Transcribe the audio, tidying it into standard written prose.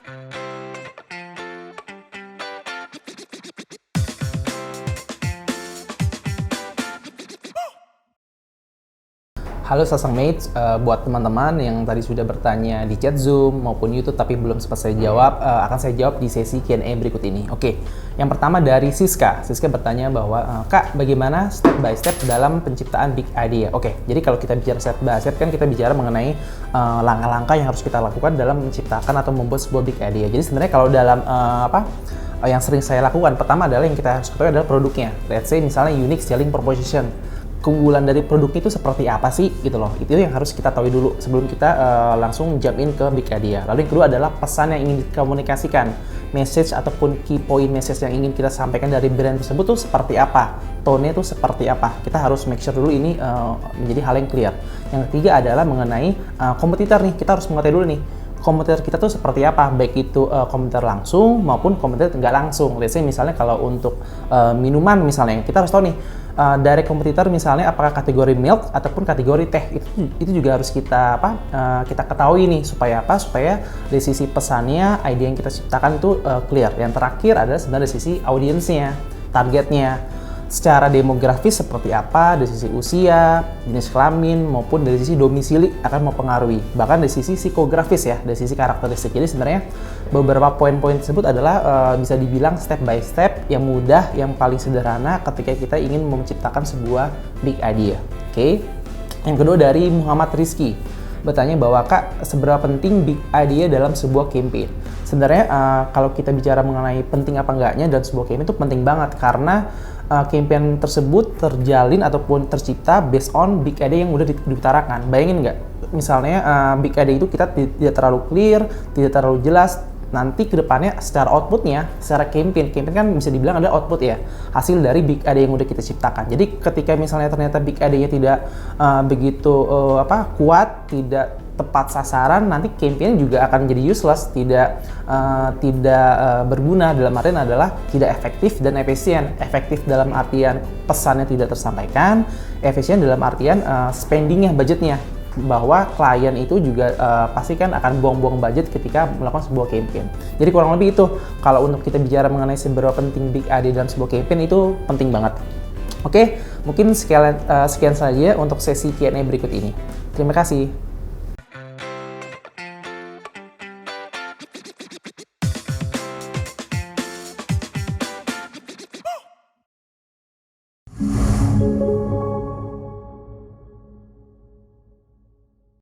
Halo Sasang Mates, buat teman-teman yang tadi sudah bertanya di chat Zoom maupun YouTube tapi belum sempat saya jawab, akan saya jawab di sesi Q&A berikut ini. Oke, yang pertama dari Siska. Siska bertanya bahwa, Kak, bagaimana step by step dalam penciptaan big idea? Oke, jadi kalau kita bicara step by step kan kita bicara mengenai langkah-langkah yang harus kita lakukan dalam menciptakan atau membuat sebuah big idea. Jadi sebenarnya kalau dalam yang sering saya lakukan, pertama adalah yang kita harus ketahui adalah produknya. Let's say misalnya unique selling proposition. Keunggulan dari produknya itu seperti apa sih gitu loh. Itu yang harus kita tahu dulu sebelum kita langsung jump in ke big idea. Lalu yang kedua adalah pesan yang ingin dikomunikasikan, message ataupun key point message yang ingin kita sampaikan dari brand tersebut tuh seperti apa, tone-nya tuh seperti apa. Kita harus make sure dulu ini menjadi hal yang clear. Yang ketiga adalah mengenai kompetitor nih. Kita harus mengetahui dulu nih kompetitor kita tuh seperti apa, baik itu kompetitor langsung maupun kompetitor nggak langsung. Let's say misalnya kalau untuk minuman misalnya, kita harus tahu nih dari kompetitor misalnya apakah kategori milk ataupun kategori teh. Itu juga harus kita kita ketahui nih supaya apa? Supaya dari sisi pesannya, ide yang kita ciptakan itu clear. Yang terakhir adalah sebenarnya dari sisi audiensnya, targetnya. Secara demografis seperti apa, dari sisi usia, jenis kelamin, maupun dari sisi domisili akan mempengaruhi. Bahkan dari sisi psikografis ya, dari sisi karakteristik. Jadi sebenarnya beberapa poin-poin tersebut adalah bisa dibilang step by step yang mudah, yang paling sederhana ketika kita ingin menciptakan sebuah big idea. Oke. Yang kedua dari Muhammad Rizky bertanya bahwa, Kak, seberapa penting big idea dalam sebuah campaign? Sebenarnya kalau kita bicara mengenai penting apa enggaknya dalam sebuah campaign itu penting banget karena campaign tersebut terjalin ataupun tercipta based on big idea yang udah diutarakan. Bayangin nggak? Misalnya big idea itu kita tidak terlalu clear, tidak terlalu jelas. Nanti kedepannya secara outputnya, secara campaign kan bisa dibilang adalah output ya, hasil dari big idea yang udah kita ciptakan. Jadi ketika misalnya ternyata big idea-nya tidak begitu kuat, tidak tepat sasaran, nanti campaign juga akan jadi useless, tidak berguna. Dalam artian adalah tidak efektif dan efisien. Efektif dalam artian pesannya tidak tersampaikan, efisien dalam artian spendingnya, budgetnya, bahwa klien itu juga pasti kan akan buang-buang budget ketika melakukan sebuah campaign. Jadi kurang lebih itu, kalau untuk kita bicara mengenai seberapa penting big idea dalam sebuah campaign itu penting banget. Oke, mungkin sekian saja untuk sesi Q&A berikut ini. Terima kasih.